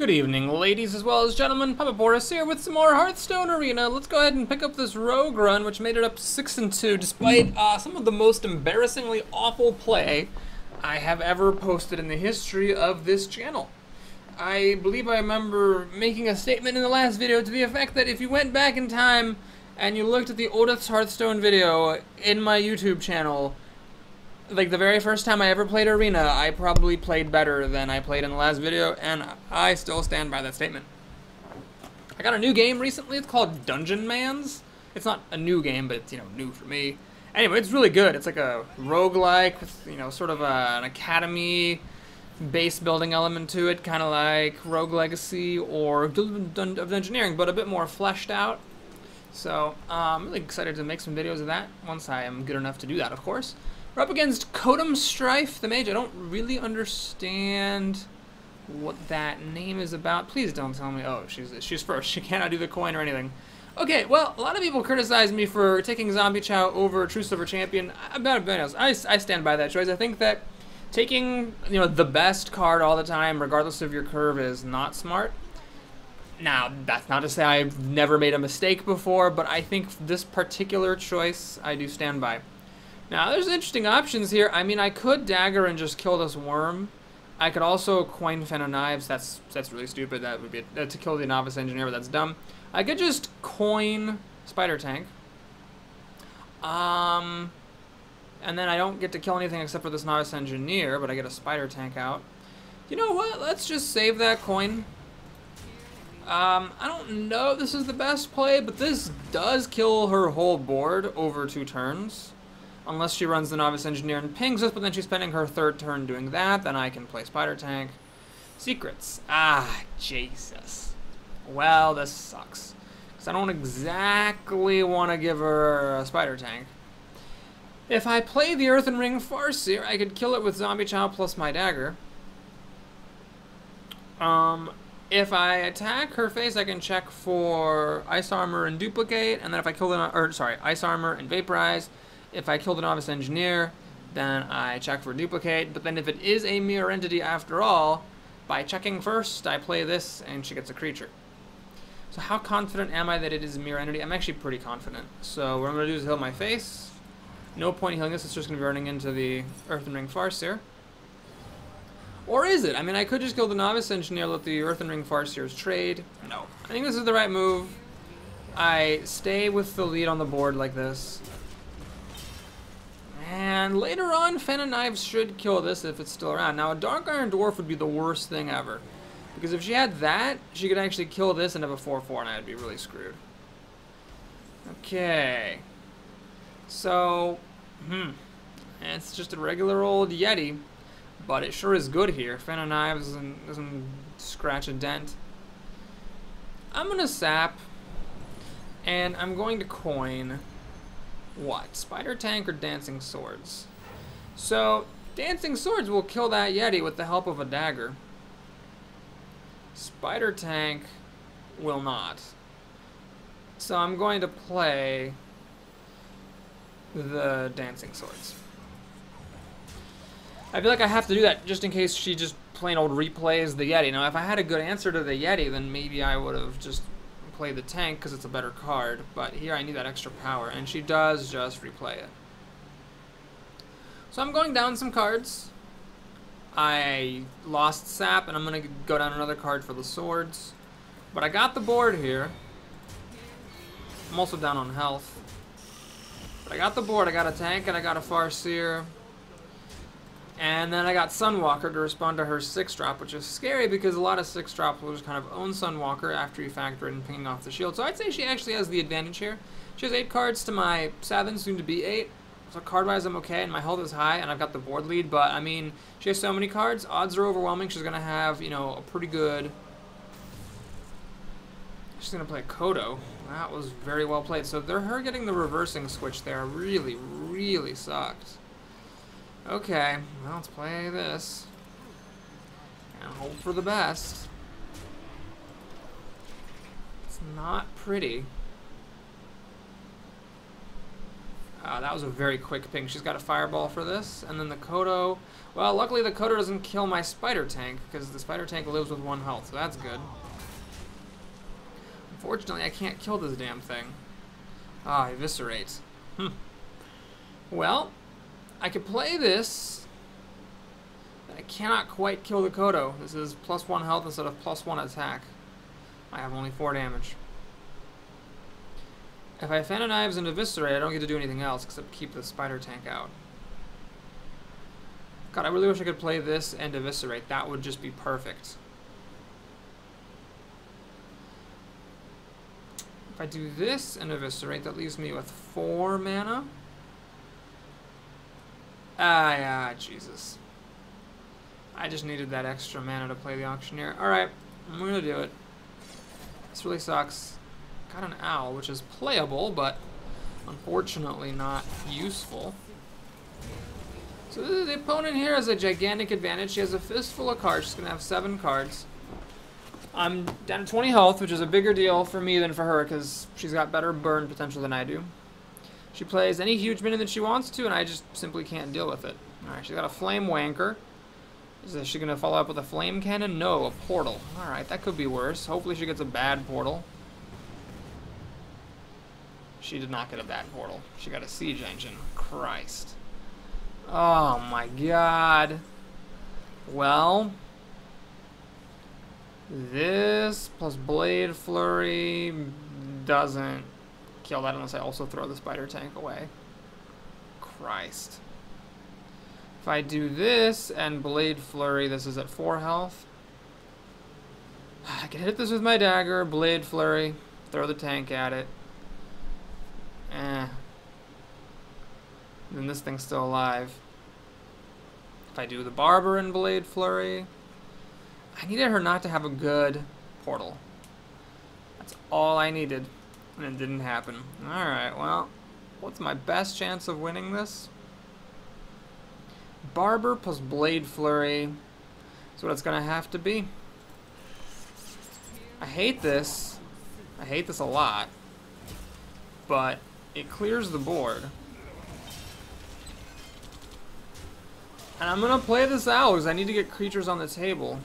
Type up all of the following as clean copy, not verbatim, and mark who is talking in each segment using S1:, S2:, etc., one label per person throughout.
S1: Good evening, ladies as well as gentlemen. Papa Boris here with some more Hearthstone Arena. Let's go ahead and pick up this rogue run, which made it up 6-2, despite some of the most embarrassingly awful play I have ever posted in the history of this channel. I believe I remember making a statement in the last video to the effect that if you went back in time and you looked at the oldest Hearthstone video in my YouTube channel, like the very first time I ever played Arena, I probably played better than I played in the last video, and I still stand by that statement. I got a new game recently. It's called Dungeon Mans. It's not a new game, but it's, new for me. Anyway, it's really good. It's like a roguelike with, sort of an academy base building element to it, kind of like Rogue Legacy or of Dungeoneering, but a bit more fleshed out. So, I'm really excited to make some videos of that once I am good enough to do that, of course. We're up against Kodum Strife, the mage. I don't really understand what that name is about. Please don't tell me. Oh, she's first. She cannot do the coin or anything. Okay, well, a lot of people criticize me for taking Zombie Chow over True Silver Champion. I stand by that choice. I think that taking the best card all the time, regardless of your curve, is not smart. Now, that's not to say I've never made a mistake before, but I think this particular choice I do stand by. Now, there's interesting options here. I mean, I could dagger and just kill this worm. I could also coin Fan of Knives. That's really stupid. That would be to kill the Novice Engineer, but that's dumb. I could just coin Spider Tank. And then I don't get to kill anything except for this Novice Engineer, but I get a Spider Tank out. You know what? Let's just save that coin. I don't know if this is the best play, but this does kill her whole board over 2 turns. Unless she runs the Novice Engineer and pings us, but then she's spending her 3rd turn doing that, then I can play Spider Tank. Secrets. Ah, Jesus. Well, this sucks. Because I don't exactly want to give her a Spider Tank. If I play the Earthen Ring Farseer, I could kill it with Zombie Chow plus my dagger. If I attack her face, I can check for Ice Armor and Duplicate, and then if I kill Ice Armor and Vaporize. If I kill the Novice Engineer, then I check for Duplicate. But then if it is a mirror entity after all, by checking first, I play this and she gets a creature. So how confident am I that it is a mirror entity? I'm actually pretty confident. So what I'm going to do is heal my face. No point healing this, it's just going to be running into the Earthen Ring Farseer. Or is it? I mean, I could just kill the Novice Engineer, let the Earthen Ring Farseers trade. No. I think this is the right move. I stay with the lead on the board like this. And later on, Fan of Knives should kill this if it's still around. Now, a Dark Iron Dwarf would be the worst thing ever. Because if she had that, she could actually kill this and have a 4-4, and I'd be really screwed. Okay. So, it's just a regular old Yeti. But it sure is good here. Fan of Knives doesn't scratch a dent. I'm going to sap. And I'm going to coin... what? Spider Tank or Dancing Swords? So, Dancing Swords will kill that Yeti with the help of a dagger. Spider Tank will not. So I'm going to play the Dancing Swords. I feel like I have to do that just in case she just plain old replays the Yeti. Now, if I had a good answer to the Yeti, then maybe I would have just play the tank because it's a better card, but here I need that extra power, and she does just replay it. So I'm going down some cards. I lost sap, and I'm going to go down another card for the swords, but I got the board here. I'm also down on health, but I got the board. I got a tank and I got a Farseer, and then I got Sunwalker to respond to her 6-drop, which is scary because a lot of 6-drops will just kind of own Sunwalker after you factor in pinging off the shield. So I'd say she actually has the advantage here. She has 8 cards to my 7, soon to be 8. So card-wise I'm okay, and my health is high, and I've got the board lead. But, I mean, she has so many cards. Odds are overwhelming. She's going to have, a pretty good... She's going to play Kodo. That was very well played. So her getting the reversing switch there really, really sucked. Okay, well, let's play this. And hope for the best. It's not pretty. That was a very quick ping. She's got a fireball for this. And then the Kodo. Well, luckily the Kodo doesn't kill my spider tank, because the spider tank lives with 1 health, so that's good. Unfortunately, I can't kill this damn thing. Eviscerate. Well, I could play this, but I cannot quite kill the Kodo. This is +1 health instead of +1 attack. I have only 4 damage. If I Fan of Knives and Eviscerate, I don't get to do anything else except keep the spider tank out. God, I really wish I could play this and Eviscerate. That would just be perfect. If I do this and Eviscerate, that leaves me with 4 mana. Yeah, Jesus. I just needed that extra mana to play the Auctioneer. Alright, I'm gonna do it. This really sucks. Got an owl, which is playable, but unfortunately not useful. So the opponent here has a gigantic advantage. She has a fistful of cards. She's going to have 7 cards. I'm down to 20 health, which is a bigger deal for me than for her, because she's got better burn potential than I do. She plays any huge minion that she wants to, and I just simply can't deal with it. Alright, she's got a Flame Wanker. Is she going to follow up with a Flame Cannon? No, a Portal. Alright, that could be worse. Hopefully she gets a bad Portal. She did not get a bad Portal. She got a Siege Engine. Christ. Oh my god. Well, this plus Blade Flurry doesn't kill that unless I also throw the spider tank away. Christ. If I do this and Blade Flurry, this is at 4 health. I can hit this with my dagger, Blade Flurry, throw the tank at it. Then this thing's still alive. If I do the Barber and Blade Flurry, I needed her not to have a good portal. That's all I needed, and it didn't happen. Alright, well, what's my best chance of winning this? Barber plus Blade Flurry is what it's gonna have to be. I hate this. I hate this a lot. But it clears the board. And I'm gonna play this out because I need to get creatures on the table.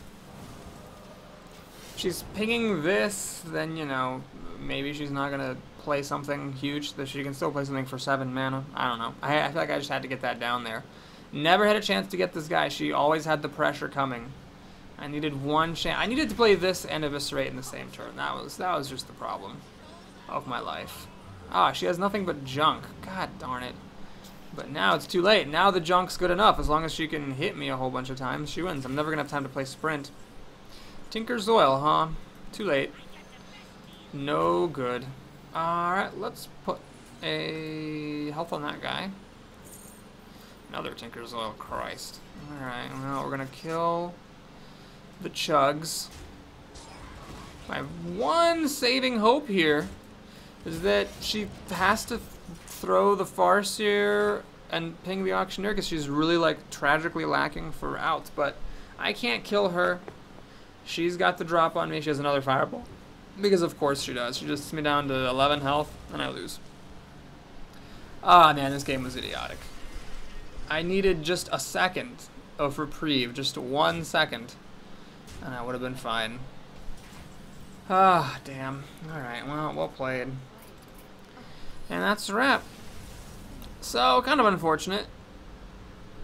S1: If she's pinging this, then, you know, maybe she's not gonna play something huge, that she can still play something for 7 mana. I don't know. I feel like I just had to get that down there. Never had a chance to get this guy. She always had the pressure coming. I needed one chance. I needed to play this and Eviscerate in the same turn. That was just the problem of my life. Ah, she has nothing but junk. God darn it. But now it's too late. Now the junk's good enough. As long as she can hit me a whole bunch of times, she wins. I'm never going to have time to play Sprint. Tinker's Oil, huh? Too late. No good. Alright, let's put a health on that guy. Another Tinker's Oil, Christ. Alright, well, we're going to kill the Chugs. My one saving hope here is that she has to throw the Farseer and ping the Auctioneer because she's really, like, tragically lacking for outs. But I can't kill her. She's got the drop on me. She has another Fireball. Because, of course, she does. She just sits me down to 11 health, and I lose. Ah, man, this game was idiotic. I needed just a second of reprieve. Just 1 second. And I would have been fine. Ah, damn. Alright, well played. And that's a wrap. So, kind of unfortunate.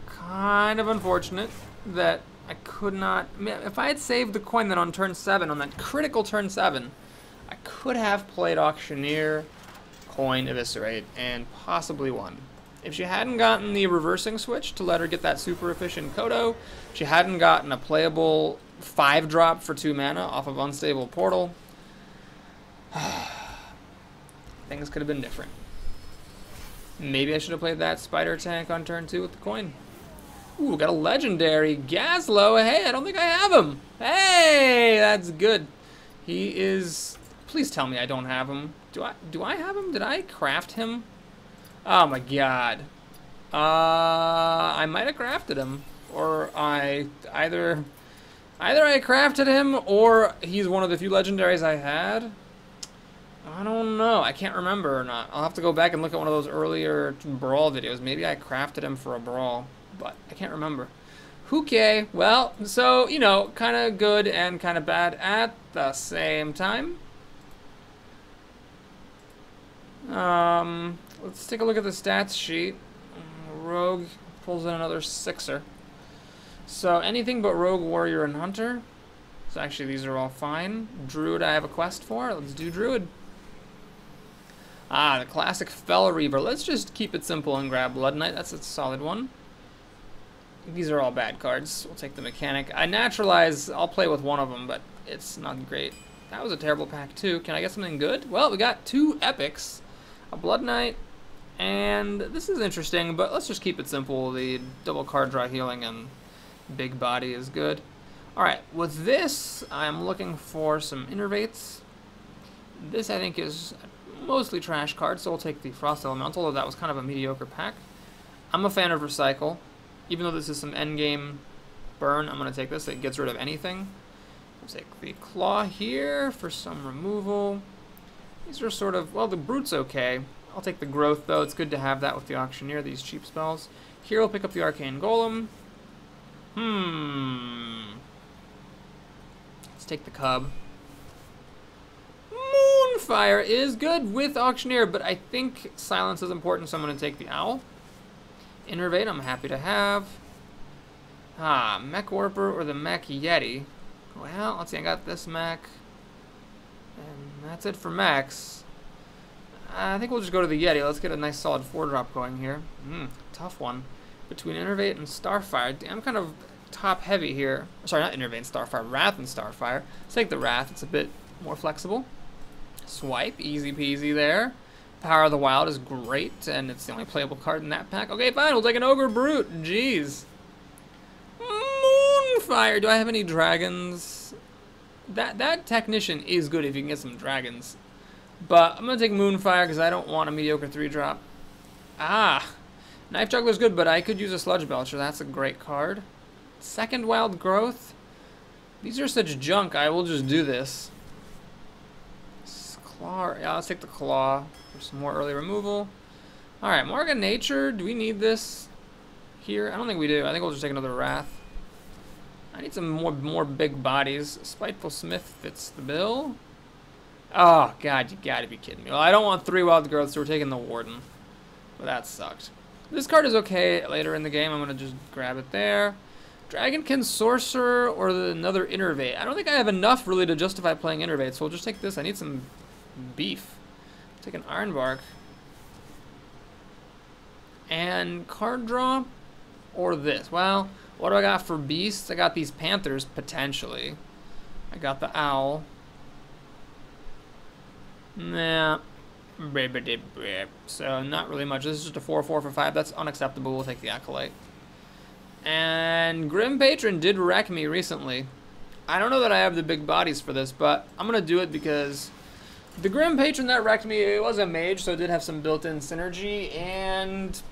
S1: Kind of unfortunate that I could not... If I had saved the coin then on turn 7, on that critical turn 7, I could have played Auctioneer, coin, Eviscerate, and possibly won. If she hadn't gotten the reversing switch to let her get that super efficient Kodo, if she hadn't gotten a playable 5-drop for 2 mana off of Unstable Portal, things could have been different. Maybe I should have played that Spider Tank on turn 2 with the coin. Ooh, got a legendary Gaslow. Hey, I don't think I have him. Hey, that's good. He is... Please tell me I don't have him. Do I have him? Did I craft him? Oh my god. I might have crafted him. Or either I crafted him or he's one of the few legendaries I had. I don't know. I can't remember or not. I'll have to go back and look at one of those earlier Brawl videos. Maybe I crafted him for a Brawl, but I can't remember. Okay, well, so, you know, kind of good and kind of bad at the same time. Let's take a look at the stats sheet. Rogue pulls in another 6er. So anything but Rogue, Warrior, and Hunter. So actually these are all fine. Druid I have a quest for. Let's do Druid. Ah, the classic Fell Reaver. Let's just keep it simple and grab Blood Knight. That's a solid one. These are all bad cards. We'll take the Mechanic. I naturalize. I'll play with one of them, but it's not great. That was a terrible pack too. Can I get something good? Well, we got 2 epics. A Blood Knight. And this is interesting, but let's just keep it simple. The double card draw healing and big body is good. Alright, with this, I'm looking for some Innervates. This, I think, is mostly trash cards, so we'll take the Frost Elemental, although that was kind of a mediocre pack. I'm a fan of Recycle. Even though this is some endgame burn, I'm going to take this. It gets rid of anything. We'll take the Claw here for some removal. These are sort of, well, the Brute's okay. I'll take the Growth, though. It's good to have that with the Auctioneer, these cheap spells. Here we'll pick up the Arcane Golem. Let's take the Cub. Moonfire is good with Auctioneer, but I think Silence is important, so I'm going to take the Owl. Innervate, I'm happy to have. Mech Warper or the Mech Yeti. Well, let's see, I got this mech. And that's it for mechs. I think we'll just go to the Yeti. Let's get a nice solid 4-drop going here. Tough one. Between Innervate and Starfire. I'm kind of top heavy here. Sorry, not Innervate and Starfire. Wrath and Starfire. Let's take the Wrath. It's a bit more flexible. Swipe. Easy peasy there. Power of the Wild is great, and it's the only playable card in that pack. Okay, fine. We'll take an Ogre Brute. Jeez. Moonfire. Do I have any dragons? That Technician is good if you can get some dragons. But I'm going to take Moonfire because I don't want a mediocre 3-drop. Knife Juggler's good, but I could use a Sludge Belcher. That's a great card. Second Wild Growth. These are such junk. I will just do this. Claw. Yeah, let's take the Claw for some more early removal. Alright, Morgan Nature. Do we need this here? I don't think we do. I think we'll just take another Wrath. I need some more big bodies. Spiteful Smith fits the bill. Oh, God, you gotta be kidding me. Well, I don't want 3 Wild Growths, so we're taking the Warden. Well, that sucked. This card is okay later in the game. I'm going to just grab it there. Dragonkin Sorcerer or another Innervate. I don't think I have enough, really, to justify playing Innervate, so we'll just take this. I need some beef. Take an Ironbark. And card draw or this. Well, what do I got for beasts? I got these Panthers, potentially. I got the Owl. Nah. So, not really much. This is just a 4/4 for 5. That's unacceptable. We'll take the Acolyte. And Grim Patron did wreck me recently. I don't know that I have the big bodies for this, but I'm going to do it because the Grim Patron that wrecked me, it was a mage, so it did have some built-in synergy, and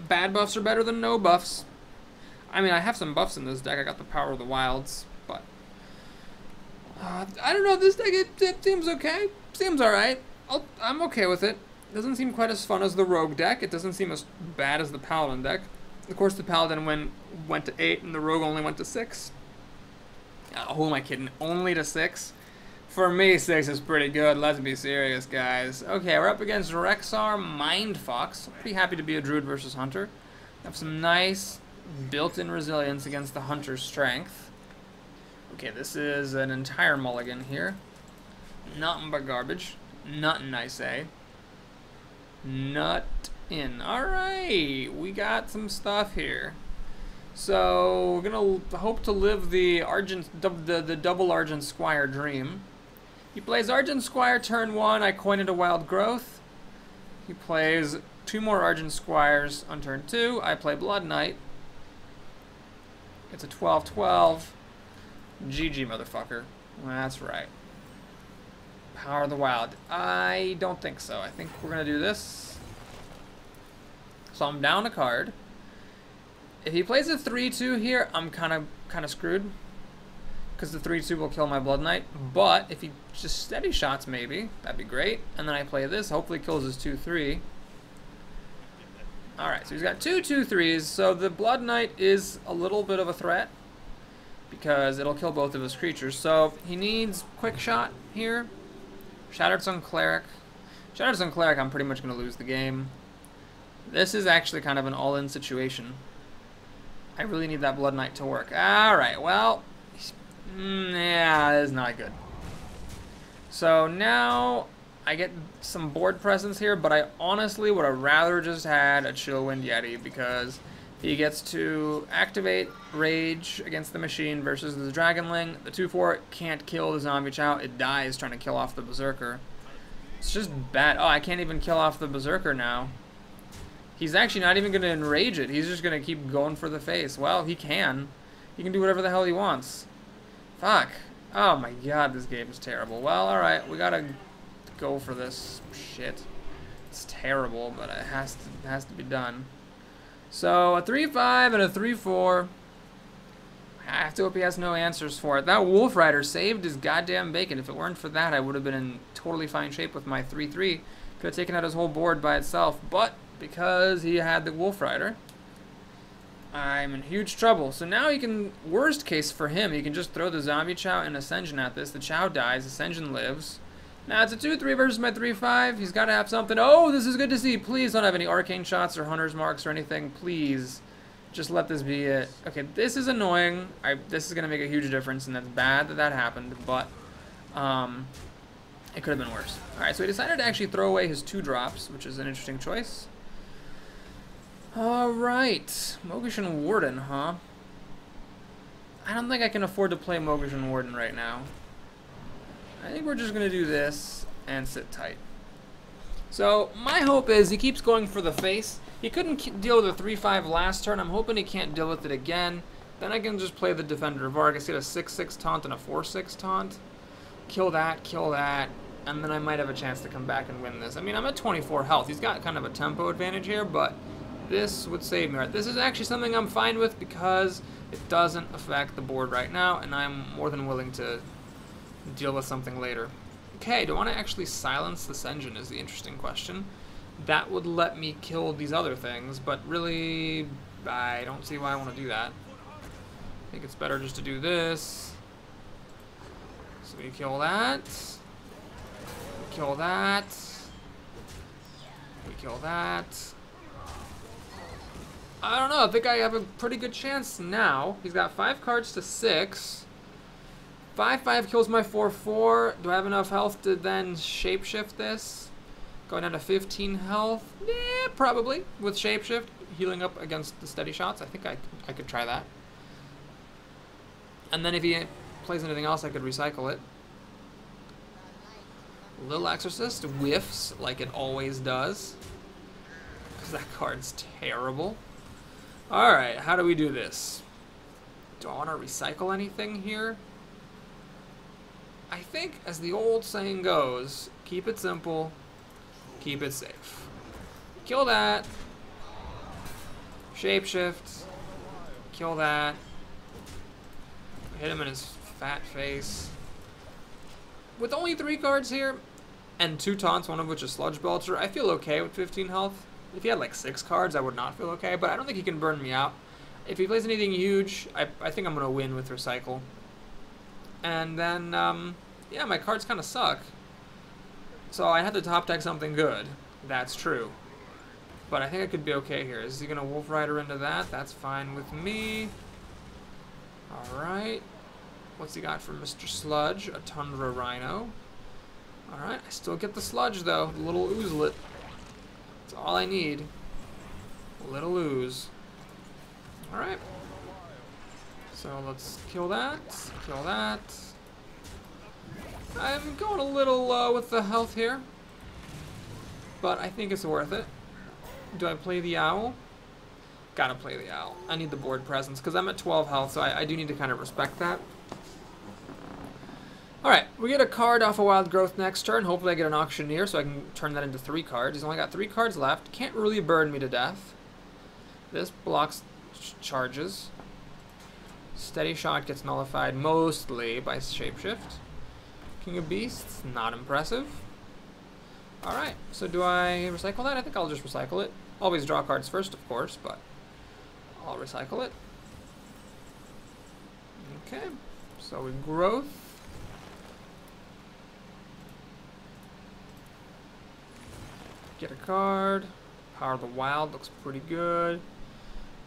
S1: bad buffs are better than no buffs. I mean, I have some buffs in this deck. I got the Power of the Wilds, but I don't know. This deck, it seems okay. Seems alright. I'm okay with it. Doesn't seem quite as fun as the Rogue deck. It doesn't seem as bad as the Paladin deck. Of course, the Paladin went to 8, and the Rogue only went to 6. Who am I kidding? Only to 6? For me, 6 is pretty good. Let's be serious, guys. Okay, we're up against Rexar Mindfox. Pretty happy to be a Druid versus Hunter. Have some nice built-in resilience against the Hunter's strength. Okay, this is an entire mulligan here. Nothing but garbage. Nothing, I say. Nut in. Alright, we got some stuff here. So, we're going to hope to live the double Argent Squire dream. He plays Argent Squire turn 1, I coined a Wild Growth. He plays 2 more Argent Squires on turn 2, I play Blood Knight. It's a 12/12. GG, motherfucker. That's right. Power of the Wild. I don't think so. I think we're going to do this. So I'm down a card. If he plays a 3/2 here, I'm kind of screwed. because the 3-2 will kill my Blood Knight. But if he just steady shots, maybe that'd be great. And then I play this, hopefully kills his 2-3. All right, so he's got 2-2-3s. So the Blood Knight is a little bit of a threat because it'll kill both of his creatures. So he needs Quick Shot here. Shattered Sun Cleric. Shattered Sun Cleric, I'm pretty much going to lose the game. This is actually kind of an all-in situation. I really need that Blood Knight to work. Alright, well, yeah, that is not good. So now I get some board presence here, but I honestly would have rather just had a Chillwind Yeti because he gets to activate Rage against the machine versus the Dragonling. The 2-4 can't kill the Zombie Chow. It dies trying to kill off the Berserker. It's just bad. Oh, I can't even kill off the Berserker now. He's actually not even going to enrage it. He's just going to keep going for the face. Well, he can. He can do whatever the hell he wants. Fuck. Oh my god, this game is terrible. Well, alright, we gotta go for this shit. It's terrible, but it has to be done. So, a 3-5 and a 3-4. I have to hope he has no answers for it. That Wolf Rider saved his goddamn bacon. If it weren't for that, I would have been in totally fine shape with my 3-3. Could have taken out his whole board by itself, but because he had the Wolf Rider, I'm in huge trouble. So now he can, worst case for him, he can just throw the Zombie Chow and Ascension at this. The Chow dies, Ascension lives. Now it's a 2-3 versus my 3-5. He's got to have something. Oh, this is good to see. Please don't have any Arcane Shots or Hunter's Marks or anything. Please, just let this be it. Okay, this is annoying. This is going to make a huge difference, and that's bad that that happened, but it could have been worse. All right, so he decided to actually throw away his 2-drops, which is an interesting choice. Alright, Mogishan Warden, huh? I don't think I can afford to play Mogishan Warden right now. I think we're just going to do this and sit tight. So, my hope is he keeps going for the face. He couldn't deal with a 3-5 last turn. I'm hoping he can't deal with it again. Then I can just play the Defender of Vargas, get a 6-6 taunt and a 4-6 taunt. Kill that, and then I might have a chance to come back and win this. I mean, I'm at 24 health. He's got kind of a tempo advantage here, but this would save me, right? This is actually something I'm fine with because it doesn't affect the board right now, and I'm more than willing to deal with something later. Okay, do I want to actually silence this engine is the interesting question. That would let me kill these other things, but really, I don't see why I want to do that. I think it's better just to do this. So we kill that. We kill that. We kill that. I don't know, I think I have a pretty good chance now. He's got 5 cards to 6. 5-5 kills my 4-4. Do I have enough health to then shapeshift this? Going down to 15 health? Yeah, probably. With shapeshift, healing up against the steady shots. I think I could try that. And then if he plays anything else, I could recycle it. Little Exorcist whiffs like it always does. Because that card's terrible. Alright, how do we do this? Do I want to recycle anything here? I think, as the old saying goes, keep it simple, keep it safe. Kill that. Shapeshift. Kill that. Hit him in his fat face. With only 3 cards here, and 2 taunts, one of which is Sludge Belcher, I feel okay with 15 health. If he had like 6 cards, I would not feel okay, but I don't think he can burn me out. If he plays anything huge, I think I'm going to win with Recycle. And then, yeah, my cards kind of suck. So I have to top deck something good. That's true. But I think I could be okay here. Is he going to Wolf Rider into that? That's fine with me. Alright. What's he got for Mr. Sludge? A Tundra Rhino. Alright, I still get the Sludge, though. The little Oozelet. That's all I need. A little ooze. Alright. So let's kill that. Kill that. I'm going a little low with the health here. But I think it's worth it. Do I play the Owl? Gotta play the Owl. I need the board presence because I'm at 12 health, so I do need to kind of respect that. Alright, we get a card off of Wild Growth next turn. Hopefully I get an Auctioneer so I can turn that into 3 cards. He's only got 3 cards left. Can't really burn me to death. This blocks charges. Steady Shot gets nullified mostly by Shapeshift. King of Beasts, not impressive. Alright, so do I recycle that? I think I'll just recycle it. Always draw cards first, of course, but I'll recycle it. Okay, so we growth. Get a card. Power of the Wild looks pretty good.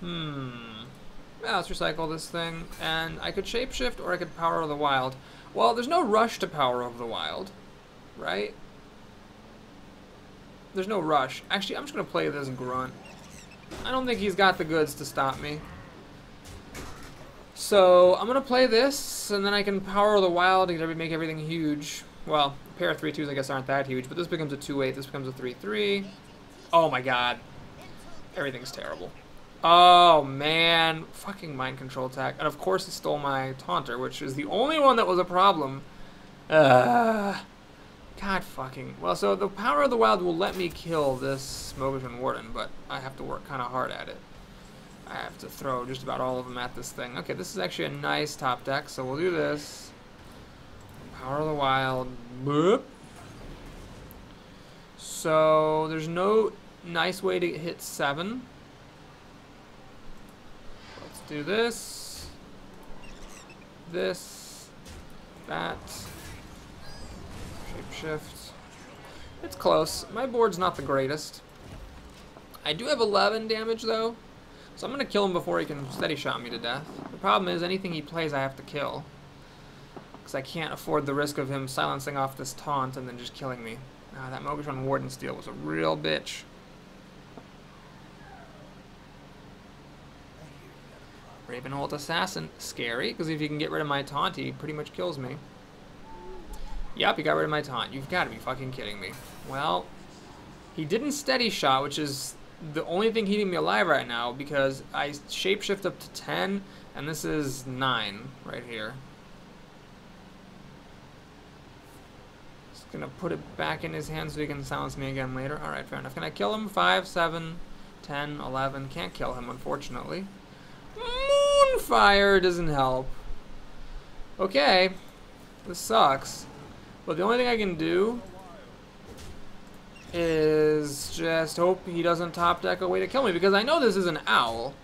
S1: Yeah, let's recycle this thing. And I could Shapeshift or I could Power of the Wild. Well, there's no rush to Power of the Wild, right? There's no rush. Actually, I'm just going to play this Grunt. I don't think he's got the goods to stop me. So, I'm going to play this, and then I can Power of the Wild to make everything huge. Well, a pair of 3/2s I guess aren't that huge, but this becomes a 2/8, this becomes a 3/3. Oh my god. Everything's terrible. Oh man. Fucking mind control attack. And of course he stole my Taunter, which is the only one that was a problem. God fucking... Well, so the Power of the Wild will let me kill this Mogushun Warden, but I have to work kind of hard at it. I have to throw just about all of them at this thing. Okay, this is actually a nice top deck, so we'll do this. Power of the Wild. Boop. So, there's no nice way to hit 7. Let's do this. This. That. Shapeshift. It's close. My board's not the greatest. I do have 11 damage, though. So I'm going to kill him before he can steady shot me to death. The problem is, anything he plays I have to kill. Because I can't afford the risk of him silencing off this taunt and then just killing me. That Mogushun Warden steal was a real bitch. Ravenholt Assassin. Scary, because if you can get rid of my taunt, he pretty much kills me. Yep, he got rid of my taunt. You've got to be fucking kidding me. Well, he didn't steady shot, which is the only thing keeping me alive right now, because I shapeshift up to 10, and this is 9 right here. Just gonna put it back in his hand so he can silence me again later. Alright, fair enough. Can I kill him? 5, 7, 10, 11. Can't kill him, unfortunately. Moonfire doesn't help. Okay. This sucks. But the only thing I can do is just hope he doesn't top deck a way to kill me, because I know this is an owl.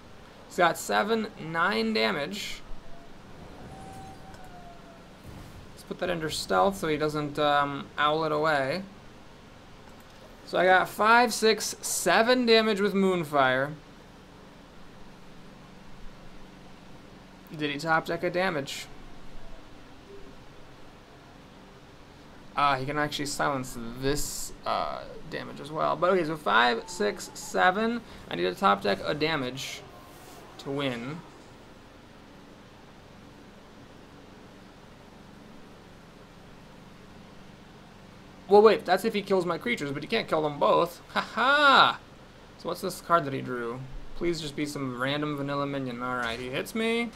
S1: He's got 7, 9 damage. Let's put that under stealth so he doesn't owl it away. So I got 5, 6, 7 damage with Moonfire. Did he top deck a damage? He can actually silence this damage as well. But okay, so 5, 6, 7. I need to top deck a damage to win. Well, wait, that's if he kills my creatures, but he can't kill them both. Haha! So what's this card that he drew? Please just be some random vanilla minion. Alright, he hits me,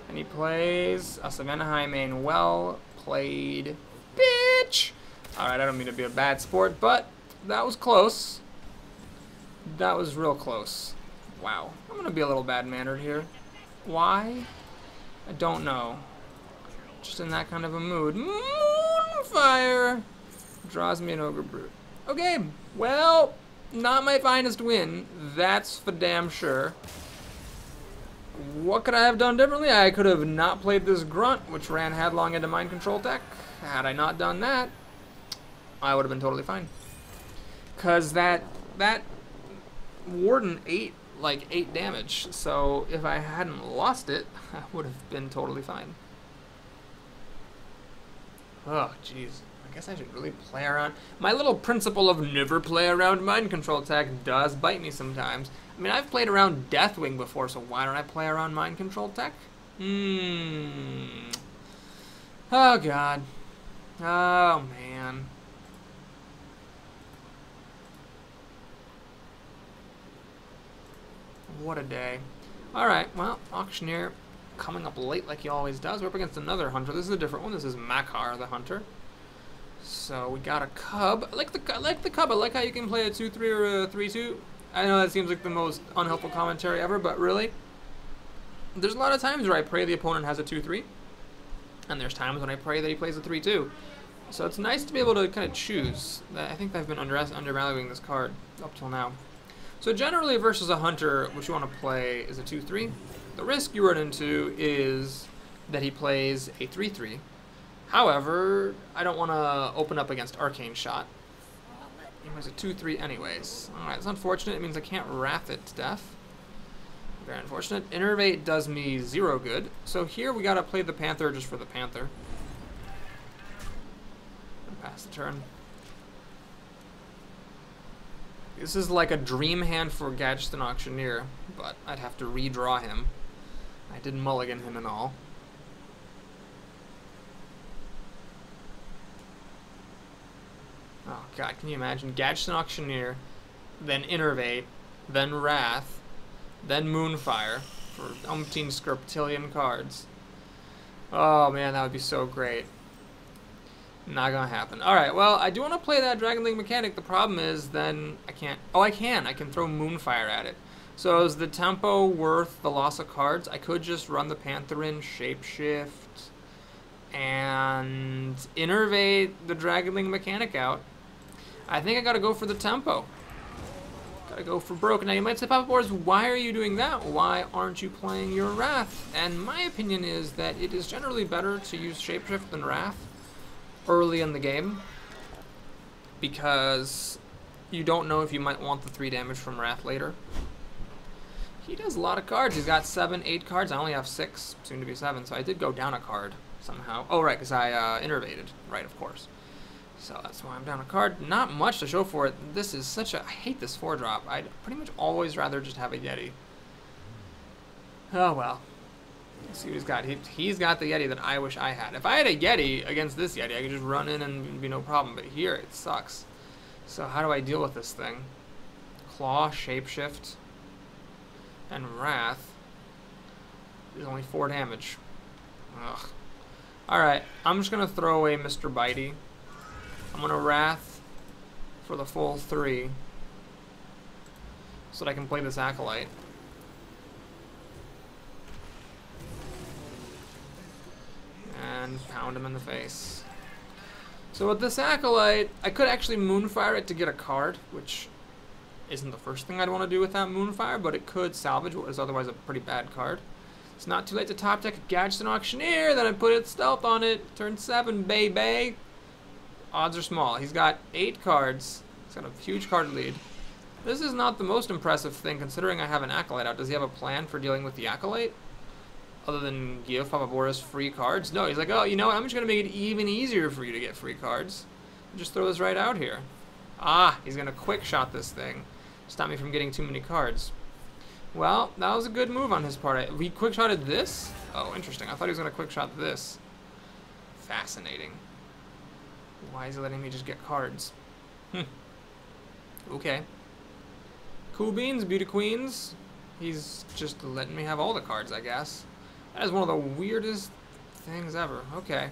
S1: and he plays a Savannah Highmane. Well played, bitch! Alright, I don't mean to be a bad sport, but that was close. That was real close. Wow. I'm gonna be a little bad-mannered here. Why? I don't know. Just in that kind of a mood. Moonfire! Draws me an Ogre Brute. Okay, well, not my finest win. That's for damn sure. What could I have done differently? I could have not played this Grunt, which ran headlong into Mind Control deck. Had I not done that, I would have been totally fine. Because that Warden ate like 8 damage, so if I hadn't lost it, I would have been totally fine. Oh, jeez. I guess I should really play around. My little principle of never play around Mind Control attack does bite me sometimes. I mean, I've played around Deathwing before, so why don't I play around Mind Control tech? Oh, God. Oh, man. What a day. Alright, well, Auctioneer coming up late like he always does. We're up against another Hunter. This is a different one. This is Makar, the Hunter. So we got a Cub. I like the Cub. I like how you can play a 2-3 or a 3-2. I know that seems like the most unhelpful commentary ever, but really, There's a lot of times where I pray the opponent has a 2-3, and there's times when I pray that he plays a 3-2. So it's nice to be able to kind of choose. I think I've been undervaluing this card up till now. So generally versus a hunter, what you want to play is a 2-3. The risk you run into is that he plays a 3-3. However, I don't want to open up against Arcane Shot. He plays a 2-3 anyways. Alright, it's unfortunate. It means I can't Wrath it to death. Very unfortunate. Innervate does me 0 good. So here we gotta play the Panther just for the Panther. Pass the turn. This is like a dream hand for Gadsden Auctioneer, but I'd have to redraw him. I did mulligan him and all. Oh god, can you imagine? Gadsden Auctioneer, then Innervate, then Wrath, then Moonfire for umpteen scriptillion cards. Oh man, that would be so great. Not gonna happen. Alright, well, I do want to play that Dragon Link mechanic. The problem is then I can't... Oh, I can. I can throw Moonfire at it. So is the tempo worth the loss of cards? I could just run the Panther in, Shapeshift, and Innervate the Dragon Link mechanic out. I think I gotta go for the tempo. Gotta go for broke. Now you might say, Papa Boris, why are you doing that? Why aren't you playing your Wrath? And my opinion is that it is generally better to use Shapeshift than Wrath early in the game, because you don't know if you might want the 3 damage from Wrath later. He does a lot of cards. He's got 7, 8 cards. I only have 6, soon to be 7, so I did go down a card somehow. Oh, right, because I innervated. Right, of course. So that's why I'm down a card. Not much to show for it. This is such a... I hate this 4-drop. I'd pretty much always rather just have a Yeti. Oh, well. Let's see what he's got. He's got the Yeti that I wish I had. If I had a Yeti against this Yeti, I could just run in and it'd be no problem. But here, it sucks. So how do I deal with this thing? Claw, Shapeshift, and Wrath. There's only 4 damage. Ugh. Alright, I'm just going to throw away Mr. Bitey. I'm going to Wrath for the full 3 so that I can play this Acolyte. And pound him in the face. So with this Acolyte, I could actually Moonfire it to get a card, which isn't the first thing I'd want to do with that Moonfire, but it could salvage what is otherwise a pretty bad card. It's not too late to top deck a Gadsden Auctioneer, then I put it stealth on it, turn 7, baby. Odds are small. He's got 8 cards. He's got a huge card lead. This is not the most impressive thing, considering I have an Acolyte out. Does he have a plan for dealing with the Acolyte? Other than give Papa Boris free cards? No, he's like, oh, you know what? I'm just going to make it even easier for you to get free cards. Just throw this right out here. Ah, he's going to quick shot this thing. Stop me from getting too many cards. Well, that was a good move on his part. He quick shotted this? Oh, interesting. I thought he was going to quick shot this. Fascinating. Why is he letting me just get cards? Okay. Cool beans, beauty queens. He's just letting me have all the cards, I guess. That is one of the weirdest things ever. Okay.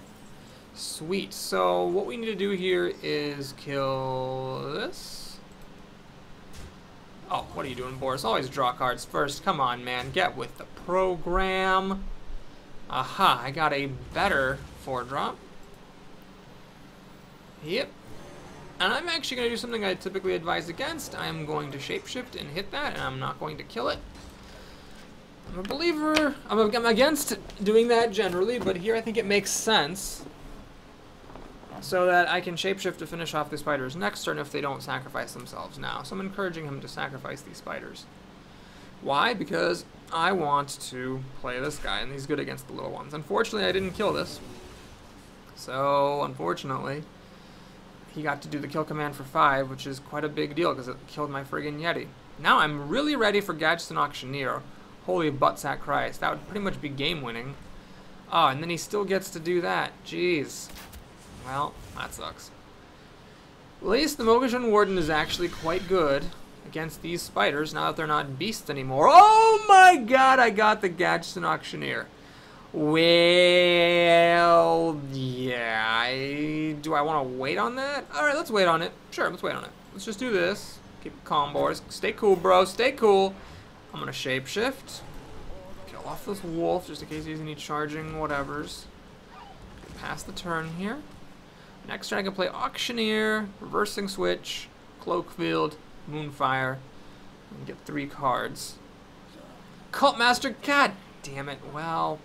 S1: Sweet. So what we need to do here is kill this. Oh, what are you doing, Boris? Always draw cards first. Come on, man. Get with the program. Aha, I got a better 4-drop. Yep. And I'm actually going to do something I typically advise against. I'm going to Shapeshift and hit that, and I'm not going to kill it. I'm a believer. I'm against doing that generally, but here I think it makes sense. So that I can Shapeshift to finish off the spiders next turn if they don't sacrifice themselves now. So I'm encouraging him to sacrifice these spiders. Why? Because I want to play this guy, and he's good against the little ones. Unfortunately, I didn't kill this. So, unfortunately, he got to do the kill command for 5, which is quite a big deal because it killed my friggin' Yeti. Now I'm really ready for Gadsden Auctioneer. Holy buttsack Christ. That would pretty much be game winning. Oh, and then he still gets to do that. Jeez. Well, that sucks. At least the Mogashan Warden is actually quite good against these spiders now that they're not beasts anymore. Oh my god, I got the Gadsden Auctioneer. Well, yeah, do I want to wait on that? Alright, let's wait on it. Sure, let's wait on it. Let's just do this. Keep it calm, boys. Stay cool, bro. Stay cool. I'm going to Shapeshift. Kill kill off this wolf just in case he's any charging whatevers. Pass the turn here. Next turn I can play Auctioneer, Reversing Switch, Cloakfield, Moonfire, and get 3 cards. Cultmaster, god damn it, well...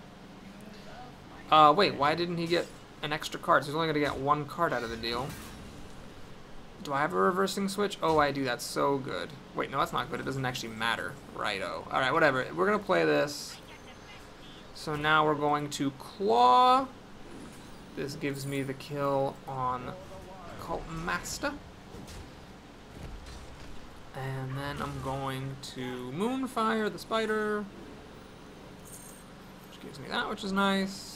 S1: wait, why didn't he get an extra card? So he's only going to get 1 card out of the deal. Do I have a Reversing Switch? Oh, I do, that's so good. Wait, no, that's not good, it doesn't actually matter. Righto. Alright, whatever, we're going to play this. So now we're going to Claw. This gives me the kill on Cult Master. And then I'm going to Moonfire the spider. Which gives me that, which is nice.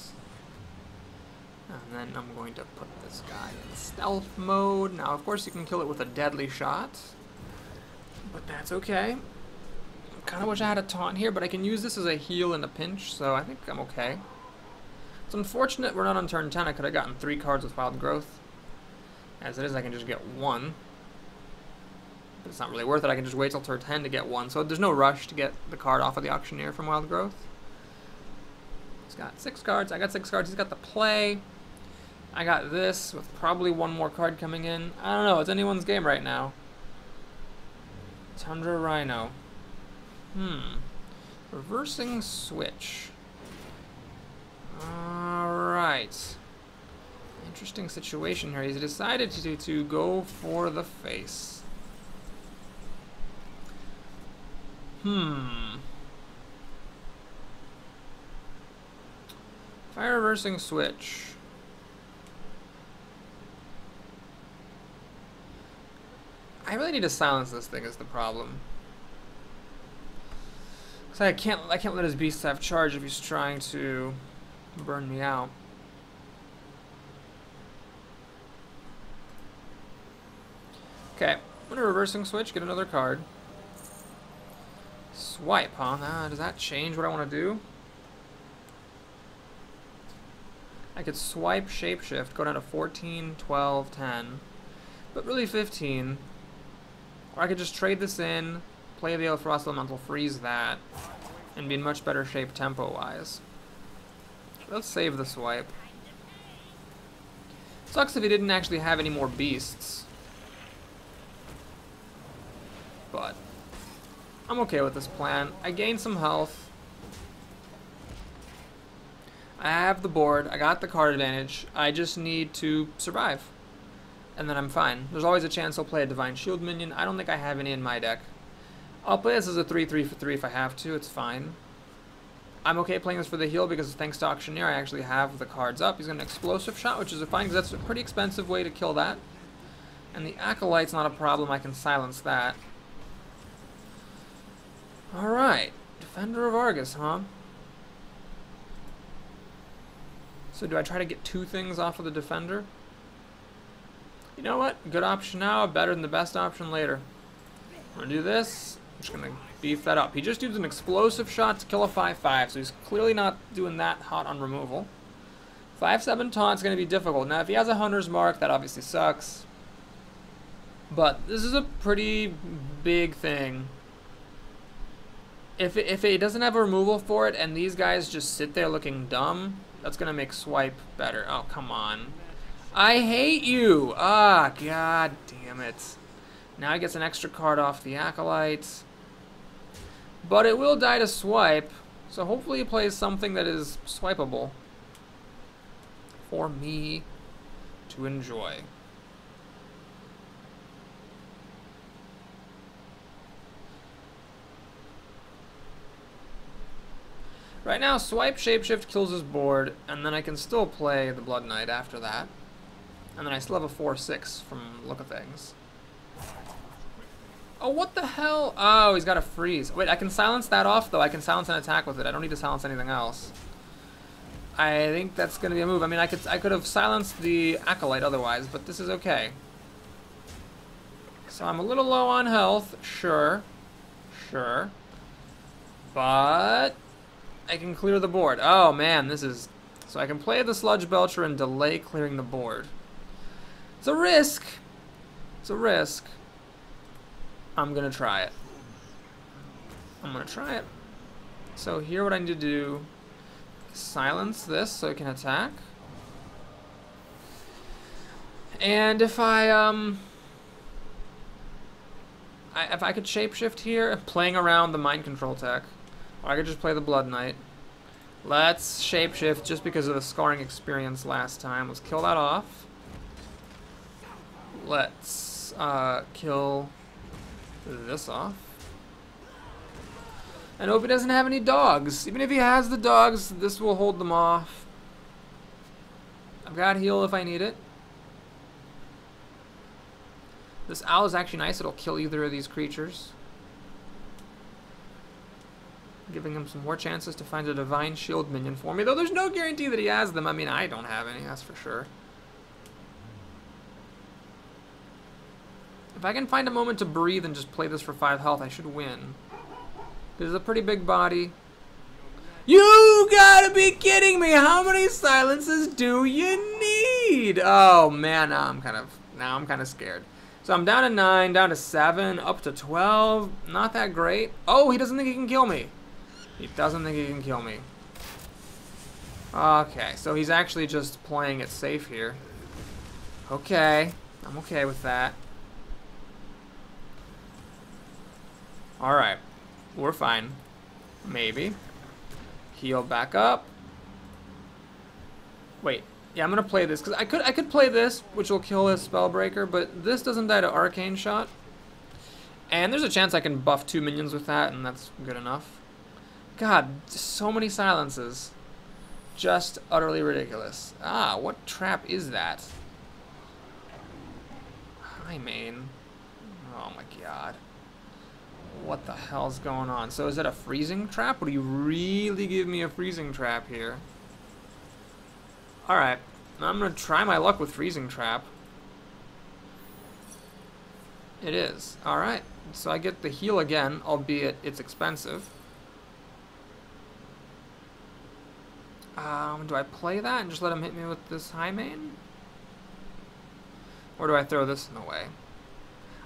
S1: And then I'm going to put this guy in stealth mode. Now, of course, you can kill it with a deadly shot. But that's okay. I kind of wish I had a taunt here, but I can use this as a heal in a pinch, so I think I'm okay. It's unfortunate we're not on turn 10. I could have gotten 3 cards with Wild Growth. As it is, I can just get 1. But it's not really worth it. I can just wait till turn 10 to get 1. So there's no rush to get the card off of the Auctioneer from Wild Growth. He's got 6 cards. I got 6 cards. He's got the play. I got this with probably 1 more card coming in. I don't know. It's anyone's game right now. Tundra Rhino. Reversing Switch. Alright. Interesting situation here. He's decided to go for the face. Fire Reversing Switch. I really need to silence this thing is the problem. Cause I can't let his beast have charge if he's trying to burn me out. Okay, I'm gonna Reversing Switch, get another card. Swipe, huh? Does that change what I want to do? I could swipe Shapeshift, go down to 14, 12, 10, but really 15. Or I could just trade this in, play the Frost Elemental, freeze that, and be in much better shape tempo-wise. Let's save the swipe. Sucks if he didn't actually have any more beasts. But I'm okay with this plan. I gained some health. I have the board. I got the card advantage. I just need to survive. And then I'm fine. There's always a chance I'll play a Divine Shield minion. I don't think I have any in my deck. I'll play this as a 3/3 for 3 if I have to. It's fine. I'm okay playing this for the heal because thanks to Auctioneer I actually have the cards up. He's got an Explosive Shot, which is fine because that's a pretty expensive way to kill that. And the Acolyte's not a problem. I can silence that. Alright. Defender of Argus, huh? So do I try to get 2 things off of the Defender? You know what? Good option now, better than the best option later. I'm gonna do this. I'm just gonna beef that up. He just used an Explosive Shot to kill a 5/5, so he's clearly not doing that hot on removal. 5/7 taunt's gonna be difficult. Now, if he has a Hunter's Mark, that obviously sucks. But this is a pretty big thing. If it doesn't have a removal for it, and these guys just sit there looking dumb, that's gonna make swipe better. Oh, come on. I hate you! Ah, god damn it. Now he gets an extra card off the Acolyte. But it will die to swipe, so hopefully he plays something that is swipeable for me to enjoy. Right now, swipe Shapeshift kills his board, and then I can still play the Blood Knight after that. And then I still have a 4/6 from the look of things. Oh, what the hell? Oh, he's got a freeze. Wait, I can silence that off, though. I can silence an attack with it. I don't need to silence anything else. I think that's going to be a move. I mean, I could have silenced the Acolyte otherwise, but this is okay. So I'm a little low on health. Sure. Sure. But I can clear the board. Oh, man, this is... So I can play the Sludge Belcher and delay clearing the board. It's a risk. It's a risk. I'm gonna try it. I'm gonna try it. So here what I need to do is silence this so it can attack. And if if I could shapeshift here, playing around the mind control tech, or I could just play the Blood Knight. Let's shapeshift just because of the scarring experience last time. Let's kill that off. Let's kill this off. And hope he doesn't have any dogs. Even if he has the dogs, this will hold them off. I've got heal if I need it. This owl is actually nice. It'll kill either of these creatures, giving him some more chances to find a Divine Shield minion for me. Though there's no guarantee that he has them. I mean, I don't have any, that's for sure. If I can find a moment to breathe and just play this for 5 health, I should win. This is a pretty big body. You gotta be kidding me! How many silences do you need? Oh man, now I'm kind of scared. So I'm down to 9, down to 7, up to 12. Not that great. Oh, he doesn't think he can kill me. He doesn't think he can kill me. Okay, so he's actually just playing it safe here. Okay, I'm okay with that. Alright, we're fine. Maybe. Heal back up. Wait, yeah, I'm gonna play this, because I could play this, which will kill his Spellbreaker, but this doesn't die to Arcane Shot. And there's a chance I can buff 2 minions with that, and that's good enough. God, so many silences. Just utterly ridiculous. Ah, what trap is that? Hi, main. Oh my god. What the hell's going on? So is it a freezing trap? Would you really give me a freezing trap here? Alright, I'm gonna try my luck with freezing trap. It is. Alright, so I get the heal again, albeit it's expensive. Do I play that and just let him hit me with this high main? Or do I throw this in the way?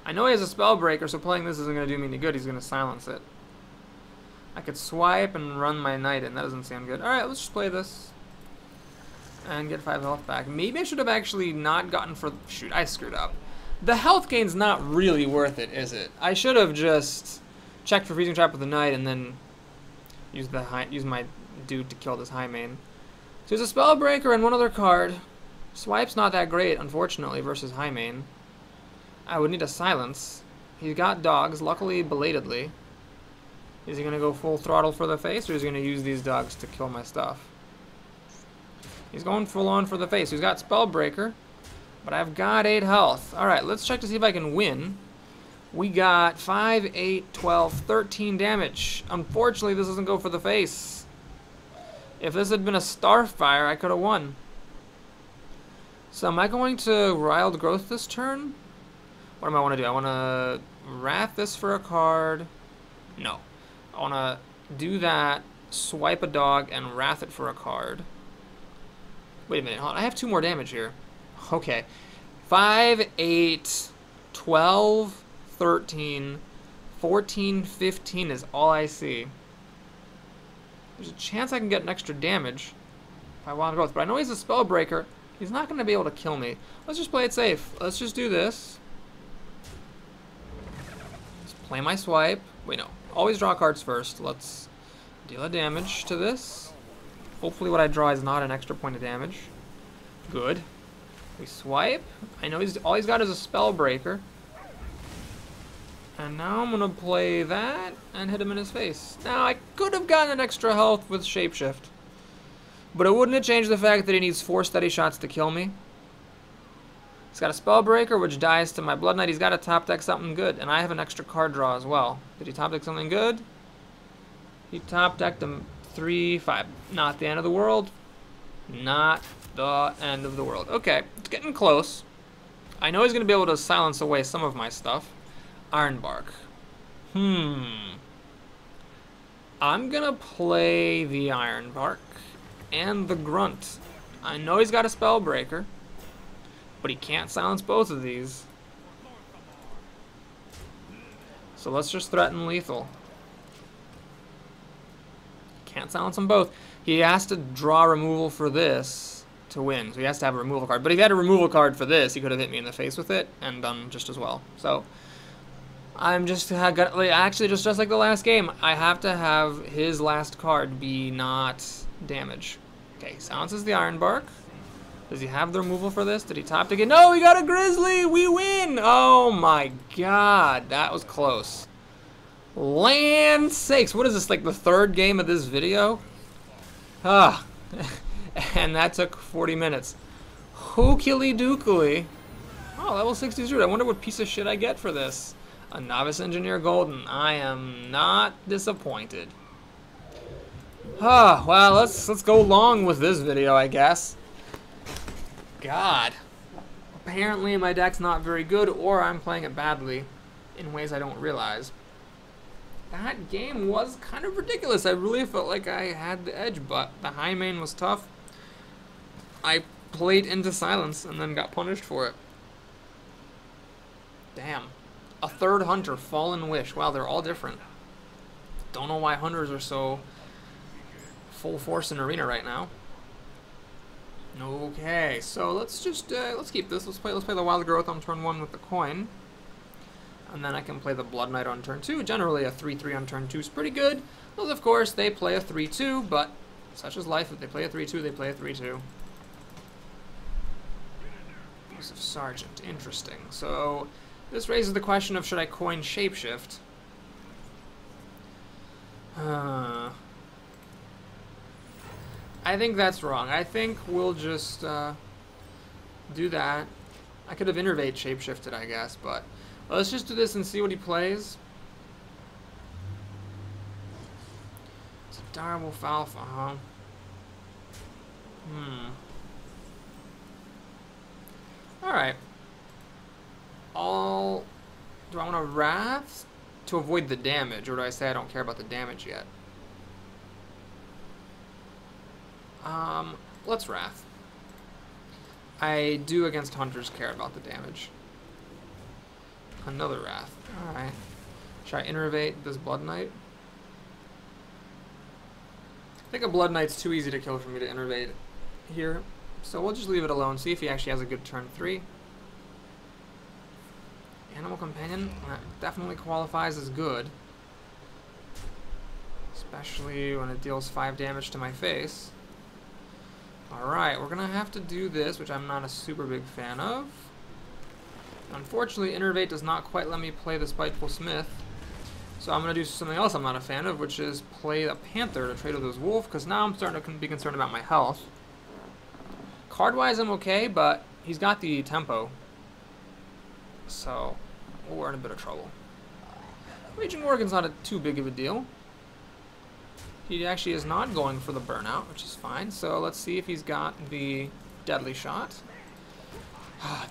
S1: I know he has a Spellbreaker, so playing this isn't going to do me any good. He's going to silence it. I could swipe and run my knight in. That doesn't sound good. Alright, let's just play this. And get 5 health back. Maybe I should have actually not gotten for... Shoot, I screwed up. The health gain's not really worth it, is it? I should have just checked for Freezing Trap with the knight and then used my dude to kill this high main. So there's a Spellbreaker and one other card. Swipe's not that great, unfortunately, versus high main. I would need a silence. He's got dogs, luckily belatedly. Is he going to go full throttle for the face, or is he going to use these dogs to kill my stuff? He's going full on for the face. He's got Spellbreaker, but I've got 8 health. Alright, let's check to see if I can win. We got 5, 8, 12, 13 damage. Unfortunately, this doesn't go for the face. If this had been a Starfire, I could have won. So am I going to Wild Growth this turn? What do I want to do? I want to Wrath this for a card. No. I want to do that, swipe a dog, and Wrath it for a card. Wait a minute. Hold on. I have 2 more damage here. Okay. 5, 8, 12, 13, 14, 15 is all I see. There's a chance I can get an extra damage if I want to go. But I know he's a Spellbreaker. He's not going to be able to kill me. Let's just play it safe. Let's just do this. Let's play my swipe. Wait, no. Always draw cards first. Let's deal a damage to this. Hopefully what I draw is not an extra point of damage. Good. We swipe. I know all he's got is a Spellbreaker. And now I'm going to play that and hit him in his face. Now, I could have gotten an extra health with Shapeshift. But it wouldn't have changed the fact that he needs 4 steady shots to kill me. He's got a Spellbreaker, which dies to my Blood Knight. He's got to top deck something good. And I have an extra card draw as well. Did he top deck something good? He top decked him 3, 5. Not the end of the world. Not the end of the world. Okay, it's getting close. I know he's going to be able to silence away some of my stuff. Ironbark. I'm gonna play the Ironbark and the Grunt. I know he's got a Spellbreaker, but he can't silence both of these. So let's just threaten lethal. Can't silence them both. He has to draw removal for this to win. So he has to have a removal card. But if he had a removal card for this, he could have hit me in the face with it and done just as well. So I'm just actually just like the last game. I have to have his last card be not damage. Okay, silences the Iron Bark. Does he have the removal for this? Did he top again? No, he got a Grizzly! We win! Oh my god, that was close. Land sakes, what is this, like the third game of this video? Ah, and that took 40 minutes. Hookily dookily. Oh, level 63. I wonder what piece of shit I get for this. A Novice Engineer Golden. I am not disappointed. Ah, well, let's go long with this video, I guess. God. Apparently my deck's not very good, or I'm playing it badly in ways I don't realize. That game was kind of ridiculous. I really felt like I had the edge, but the high main was tough. I played into silence and then got punished for it. Damn. A third hunter, Fallen Wish. Wow, they're all different. Don't know why hunters are so full force in arena right now. Okay, so let's just let's keep this. Let's play the Wild Growth on turn 1 with the coin, and then I can play the Blood Knight on turn 2. Generally, a 3/3 on turn 2 is pretty good. Those, of course, they play a 3/2, but such is life. If they play a 3/2, they play a 3/2. Use of Sergeant, interesting. So this raises the question of should I coin Shapeshift? I think that's wrong. I think we'll just do that. I could have Innervate Shapeshifted, I guess, but let's just do this and see what he plays. It's a Direwolf Alpha, huh? Alright. Do I want to Wrath to avoid the damage, or do I say I don't care about the damage yet? Let's Wrath. I do against Hunters care about the damage. Another Wrath. Alright. Should I Innervate this Blood Knight? I think a Blood Knight's too easy to kill for me to Innervate here. So we'll just leave it alone, see if he actually has a good turn 3. Animal Companion, that definitely qualifies as good. Especially when it deals 5 damage to my face. Alright, we're gonna have to do this, which I'm not a super big fan of. Unfortunately, Innervate does not quite let me play the Spiteful Smith. So I'm gonna do something else I'm not a fan of, which is play the Panther to trade with this Wolf, because now I'm starting to be concerned about my health. Card-wise, I'm okay, but he's got the tempo. So we're in a bit of trouble. Raging Organ's not too big of a deal. He actually is not going for the burnout, which is fine. So let's see if he's got the deadly shot.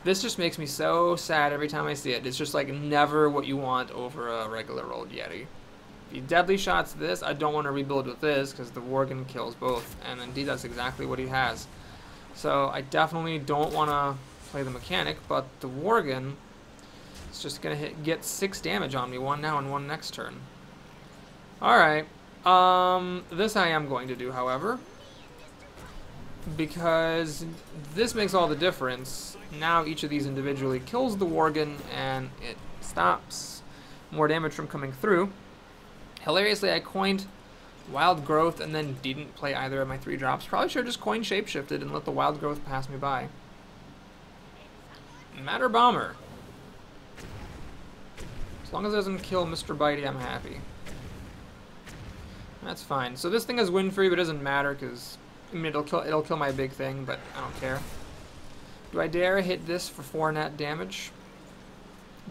S1: This just makes me so sad every time I see it. It's just like never what you want over a regular old Yeti. If he deadly shots this, I don't want to rebuild with this because the Worgen kills both. And indeed, that's exactly what he has. So I definitely don't want to play the mechanic, but the Worgen is just going to get 6 damage on me, 1 now and 1 next turn. Alright. This I am going to do, however, because this makes all the difference. Now each of these individually kills the Worgen, and it stops more damage from coming through. Hilariously, I coined Wild Growth and then didn't play either of my 3 drops. Probably should have just coined Shapeshifted and let the Wild Growth pass me by. Matter Bomber. As long as it doesn't kill Mr. Bitey, I'm happy. That's fine. So this thing is win free, but it doesn't matter because I mean it'll kill my big thing, but I don't care. Do I dare hit this for 4 net damage?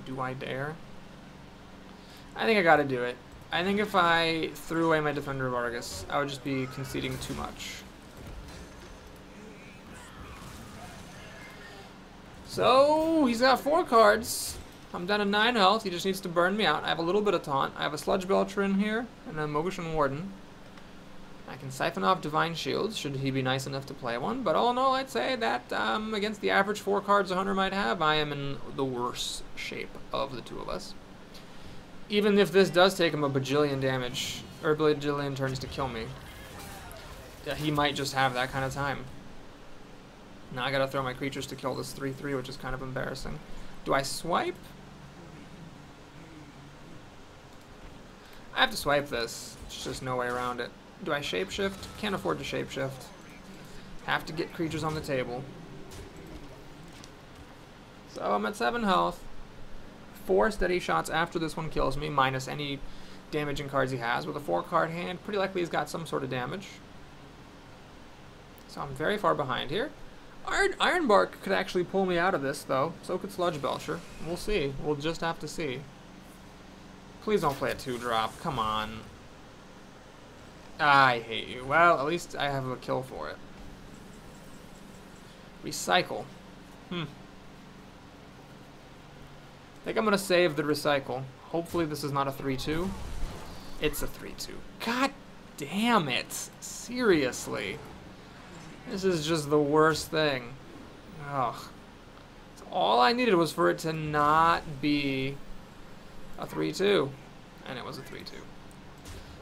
S1: Do I dare? I think I gotta do it. I think if I threw away my Defender of Argus, I would just be conceding too much. So he's got 4 cards. I'm down to 9 health. He just needs to burn me out. I have a little bit of taunt. I have a Sludge Belcher in here and a Mogushan Warden. I can siphon off Divine Shields, should he be nice enough to play one. But all in all, I'd say that against the average 4 cards a hunter might have, I am in the worst shape of the 2 of us. Even if this does take him a bajillion damage, or a bajillion turns to kill me. he might just have that kind of time. Now I gotta throw my creatures to kill this 3/3, which is kind of embarrassing. Do I swipe? I have to swipe this. There's just no way around it. Do I shapeshift? Can't afford to shapeshift. Have to get creatures on the table. So I'm at 7 health. 4 steady shots after this one kills me, minus any damaging cards he has. With a 4-card hand, pretty likely he's got some sort of damage. So I'm very far behind here. Ironbark could actually pull me out of this, though. So could Sludge Belcher. We'll see. We'll just have to see. Please don't play a 2-drop. Come on. I hate you. Well, at least I have a kill for it. Recycle. I think I'm going to save the recycle. Hopefully this is not a 3/2. It's a 3/2. God damn it. Seriously. This is just the worst thing. Ugh. So all I needed was for it to not be a 3/2. And it was a 3/2.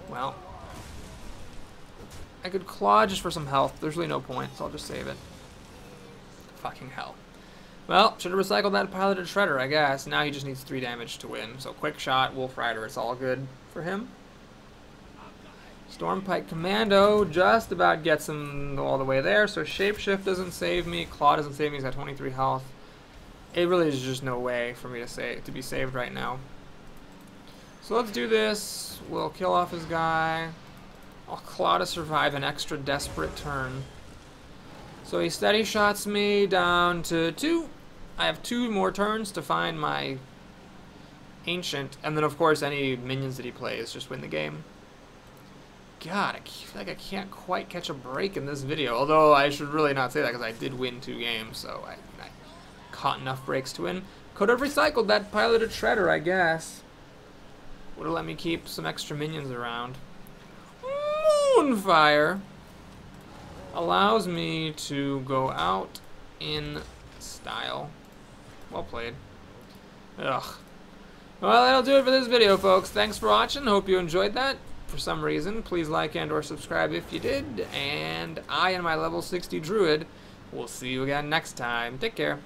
S1: Well. I could claw just for some health. There's really no point, so I'll just save it. Fucking hell. Well, should have recycled that piloted shredder, I guess. Now he just needs 3 damage to win. So quick shot, Wolf Rider, it's all good for him. Stormpike Commando just about gets him all the way there. So Shapeshift doesn't save me. Claw doesn't save me. He's got 23 health. It really is just no way for me to be saved right now. So let's do this. We'll kill off his guy. I'll claw to survive an extra desperate turn. So he steady shots me down to 2. I have 2 more turns to find my Ancient, and then of course any minions that he plays just win the game. God, I feel like I can't quite catch a break in this video, although I should really not say that because I did win 2 games, so I caught enough breaks to win. Could have recycled that piloted shredder, I guess. Would have let me keep some extra minions around. Moonfire allows me to go out in style. Well played. Ugh. Well, that'll do it for this video, folks. Thanks for watching. Hope you enjoyed that. For some reason, please like and or subscribe if you did. And I and my level 60 druid will see you again next time. Take care.